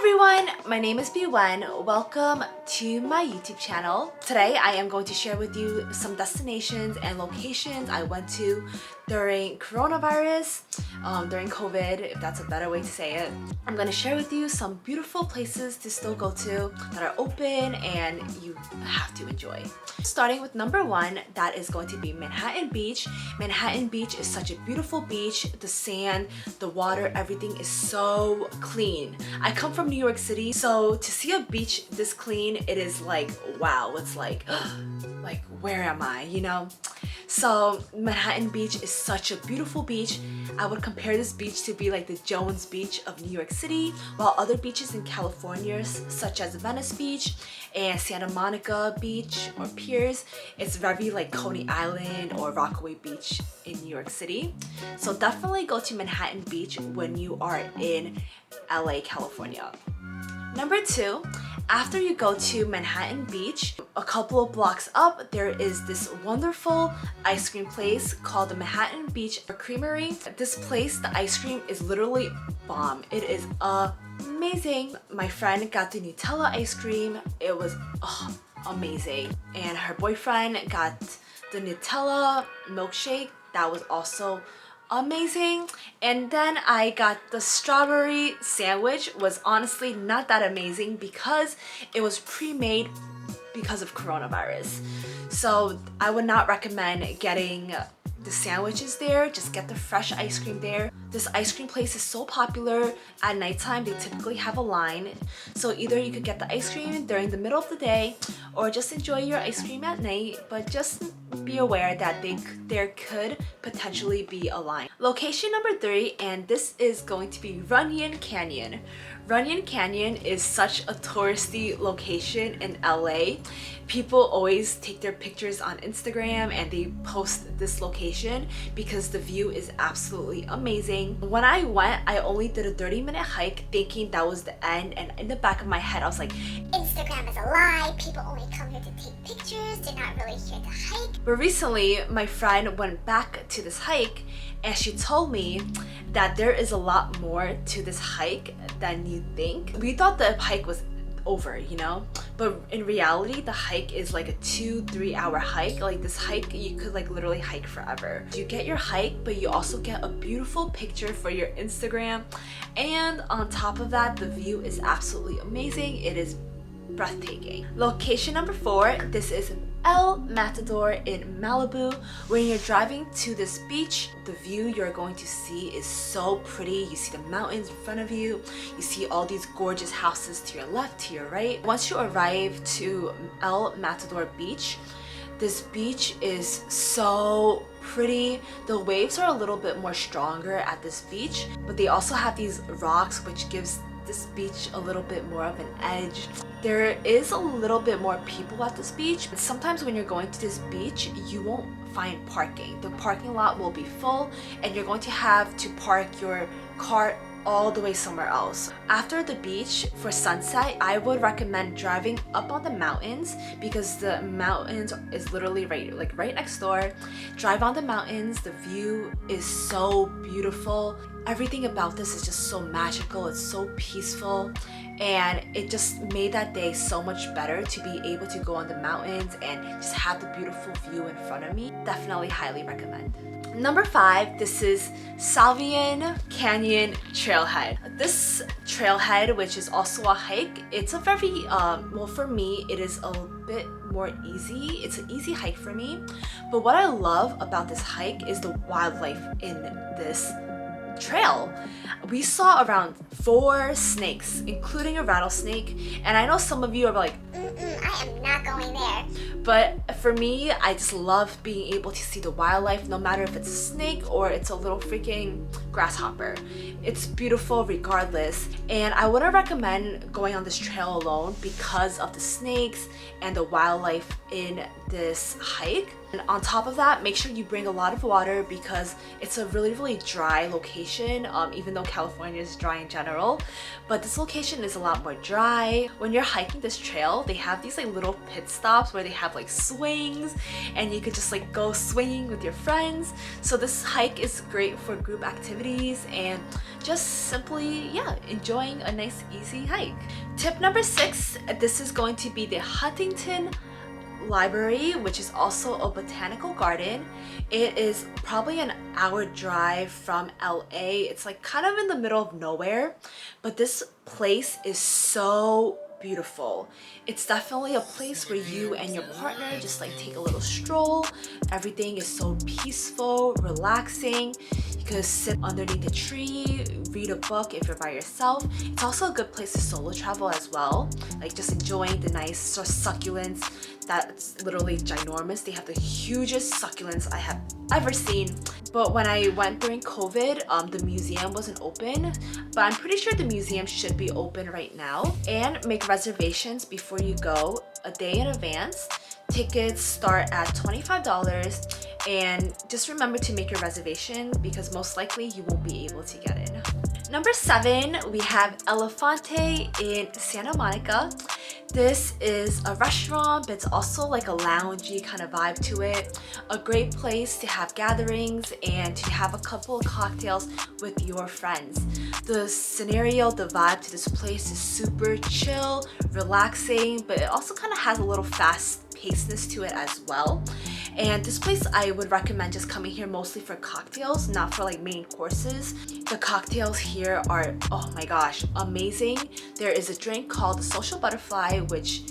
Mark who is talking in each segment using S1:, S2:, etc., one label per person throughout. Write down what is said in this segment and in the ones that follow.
S1: everyone, my name is B1. Welcome to my YouTube channel. Today I am going to share with you some destinations and locations I went to during coronavirus, during COVID, if that's a better way to say it. I'm going to share with you some beautiful places to still go to that are open and you have to enjoy. Starting with number one, that is going to be Manhattan Beach. Manhattan Beach is such a beautiful beach. The sand, the water, everything is so clean. I come from New York City, so to see a beach this clean, it is like, wow, it's like where am I, you know? So Manhattan Beach is such a beautiful beach. I would compare this beach to be like the Jones Beach of New York City, while other beaches in California, such as Venice Beach and Santa Monica Beach or Piers, it's very like Coney Island or Rockaway Beach in New York City. So definitely go to Manhattan Beach when you are in LA, California. Number two, after you go to Manhattan Beach, a couple of blocks up, there is this wonderful ice cream place called the Manhattan Beach Creamery. This place, the ice cream is literally bomb. It is amazing. My friend got the Nutella ice cream. It was amazing. And her boyfriend got the Nutella milkshake. That was also amazing. And then I got the strawberry sandwich. Was honestly not that amazing because it was pre-made because of coronavirus. So I would not recommend getting the sandwiches there. Just get the fresh ice cream there. This ice cream place is so popular. At nighttime, they typically have a line. So either you could get the ice cream during the middle of the day or just enjoy your ice cream at night, but just be aware that there could potentially be a line. Location number three, and this is going to be Runyon Canyon. Runyon Canyon is such a touristy location in LA. People always take their pictures on Instagram and they post this location because the view is absolutely amazing. When I went, I only did a 30-minute hike thinking that was the end, and in the back of my head I was like,
S2: Instagram is a lie, people only come here to take pictures, they're not really here to hike.
S1: But recently my friend went back to this hike and she told me that there is a lot more to this hike than you think. We thought the hike was over, you know, but in reality the hike is like a 2-3 hour hike. Like this hike, you could like literally hike forever. You get your hike, but you also get a beautiful picture for your Instagram, and on top of that, the view is absolutely amazing. It is breathtaking. Location number four, this is El Matador in Malibu. When you're driving to this beach, the view you're going to see is so pretty. You see the mountains in front of you. You see all these gorgeous houses to your left, to your right. Once you arrive to El Matador Beach, this beach is so pretty. The waves are a little bit more stronger at this beach, but they also have these rocks which gives this beach a little bit more of an edge. There is a little bit more people at this beach. Sometimes when you're going to this beach, you won't find parking. The parking lot will be full and you're going to have to park your car all the way somewhere else. After the beach, for sunset, I would recommend driving up on the mountains because the mountains is literally right next door. Drive on the mountains, the view is so beautiful. Everything about this is just so magical, it's so peaceful, and it just made that day so much better to be able to go on the mountains and just have the beautiful view in front of me. Definitely highly recommend. Number five, this is Salvian Canyon trailhead. This trailhead, which is also a hike, it's a very, well for me, it is a bit more easy. It's an easy hike for me. But what I love about this hike is the wildlife in this trail. We saw around 4 snakes, including a rattlesnake, and I know some of you are like,
S2: I am not going there.
S1: but for me, I just love being able to see the wildlife, no matter if it's a snake or it's a little freaking grasshopper. It's beautiful regardless, and I wouldn't recommend going on this trail alone because of the snakes and the wildlife in this hike. And on top of that, make sure you bring a lot of water because it's a really dry location, even though California is dry in general. But this location is a lot more dry. When you're hiking this trail, they have these like little pit stops where they have like swings and you could just like go swinging with your friends. So this hike is great for group activities and just simply, yeah, enjoying a nice easy hike. Tip number 6, this is going to be the Huntington Library, which is also a botanical garden. It is probably an hour drive from LA. It's like kind of in the middle of nowhere, but this place is so beautiful. It's definitely a place where you and your partner just like take a little stroll. Everything is so peaceful, relaxing. You could sit underneath a tree, read a book if you're by yourself. It's also a good place to solo travel as well, like just enjoying the nice sort of succulents that's literally ginormous. They have the hugest succulents I have ever seen. But when I went during COVID, the museum wasn't open, but I'm pretty sure the museum should be open right now. And make reservations before you go a day in advance. Tickets start at $25, and just remember to make your reservation because most likely you won't be able to get in. Number 7, we have Elefante in Santa Monica. This is a restaurant, but it's also like a loungy kind of vibe to it. A great place to have gatherings and to have a couple of cocktails with your friends. The scenario, the vibe to this place is super chill, relaxing, but it also kind of has a little fast-pacedness to it as well. And this place, I would recommend just coming here mostly for cocktails, not for like main courses. The cocktails here are, oh my gosh, amazing. There is a drink called the Social Butterfly, which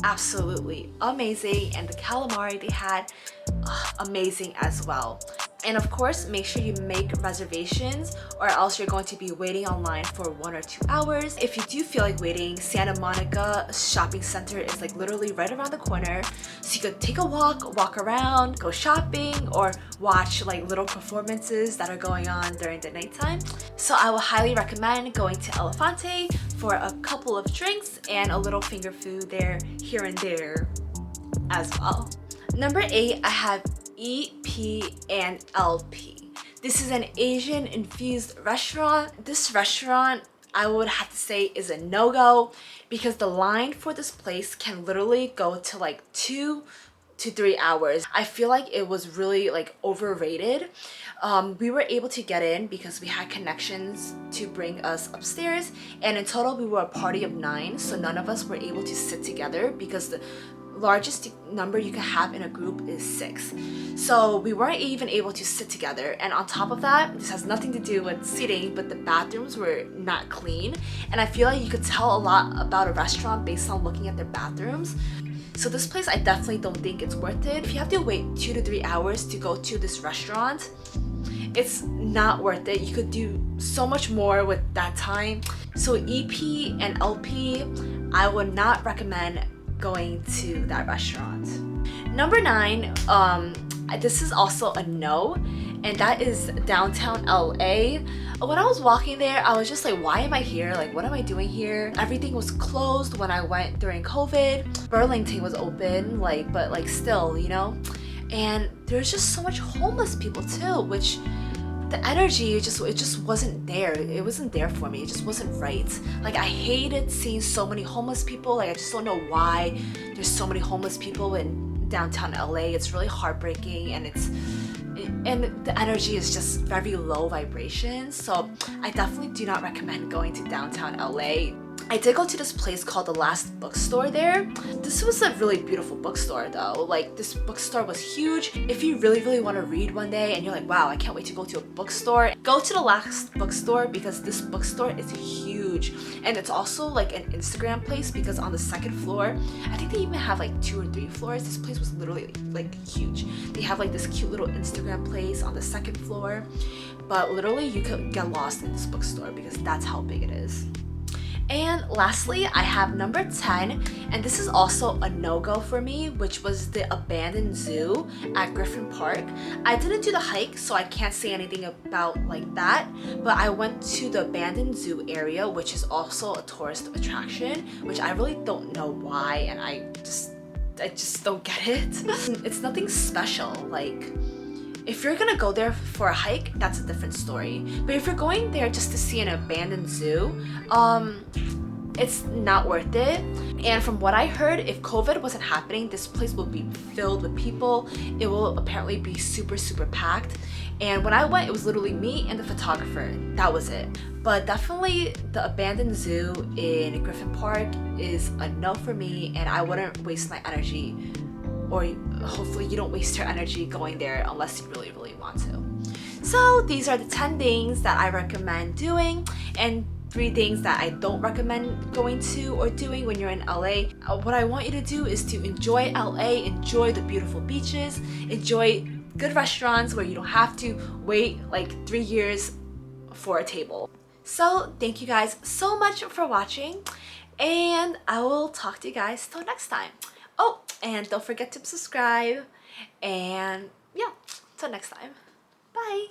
S1: absolutely amazing, and the calamari they had, amazing as well. And of course, make sure you make reservations or else you're going to be waiting online for 1 or 2 hours. If you do feel like waiting, Santa Monica Shopping Center is like literally right around the corner. So you could take a walk around, go shopping, or watch like little performances that are going on during the nighttime. So I will highly recommend going to Elefante for a couple of drinks and a little finger food there, here and there as well. Number 8, I have EPLP. This is an Asian infused restaurant. This restaurant, I would have to say, is a no-go because the line for this place can literally go to like 2 to 3 hours. I feel like it was really like overrated. We were able to get in because we had connections to bring us upstairs, and in total we were a party of 9, so none of us were able to sit together because the largest number you can have in a group is 6. So we weren't even able to sit together, and on top of that, this has nothing to do with seating, but the bathrooms were not clean, and I feel like you could tell a lot about a restaurant based on looking at their bathrooms. So this place, I definitely don't think it's worth it. If you have to wait 2 to 3 hours to go to this restaurant, it's not worth it. You could do so much more with that time. So EP and LP, I would not recommend going to that restaurant. Number 9, this is also a no, and that is downtown LA. When I was walking there, I was just like, why am I here? Like, what am I doing here? Everything was closed when I went during COVID. Burlington was open, like, but like still, you know? And there's just so much homeless people too, which the energy, it just wasn't there. It wasn't there for me. It just wasn't right. Like, I hated seeing so many homeless people. Like, I just don't know why there's so many homeless people in downtown LA. It's really heartbreaking, and and the energy is just very low vibration. So I definitely do not recommend going to downtown LA. I did go to this place called The Last Bookstore there. This was a really beautiful bookstore though. Like, this bookstore was huge. If you really want to read one day and you're like, wow, I can't wait to go to a bookstore, go to The Last Bookstore because this bookstore is huge. And it's also like an Instagram place because on the 2nd floor, I think they even have like 2 or 3 floors. This place was literally like huge. They have like this cute little Instagram place on the 2nd floor, but literally you could get lost in this bookstore because that's how big it is. And lastly, I have number 10, and this is also a no-go for me, which was the abandoned zoo at Griffin Park. I didn't do the hike, so I can't say anything about like that, but I went to the abandoned zoo area, which is also a tourist attraction, which I really don't know why, and I just don't get it. It's nothing special. Like, if you're gonna go there for a hike, that's a different story. But if you're going there just to see an abandoned zoo, it's not worth it. And from what I heard, if COVID wasn't happening, this place will be filled with people. It will apparently be super, super packed. And when I went, it was literally me and the photographer. That was it. But definitely the abandoned zoo in Griffin Park is a no for me, and I wouldn't waste my energy, or hopefully you don't waste your energy going there unless you really, really want to. So these are the 10 things that I recommend doing, and 3 things that I don't recommend going to or doing when you're in LA. What I want you to do is to enjoy LA, enjoy the beautiful beaches, enjoy good restaurants where you don't have to wait like 3 years for a table. So thank you guys so much for watching, and I will talk to you guys till next time. Oh, and don't forget to subscribe, and yeah, till next time. Bye!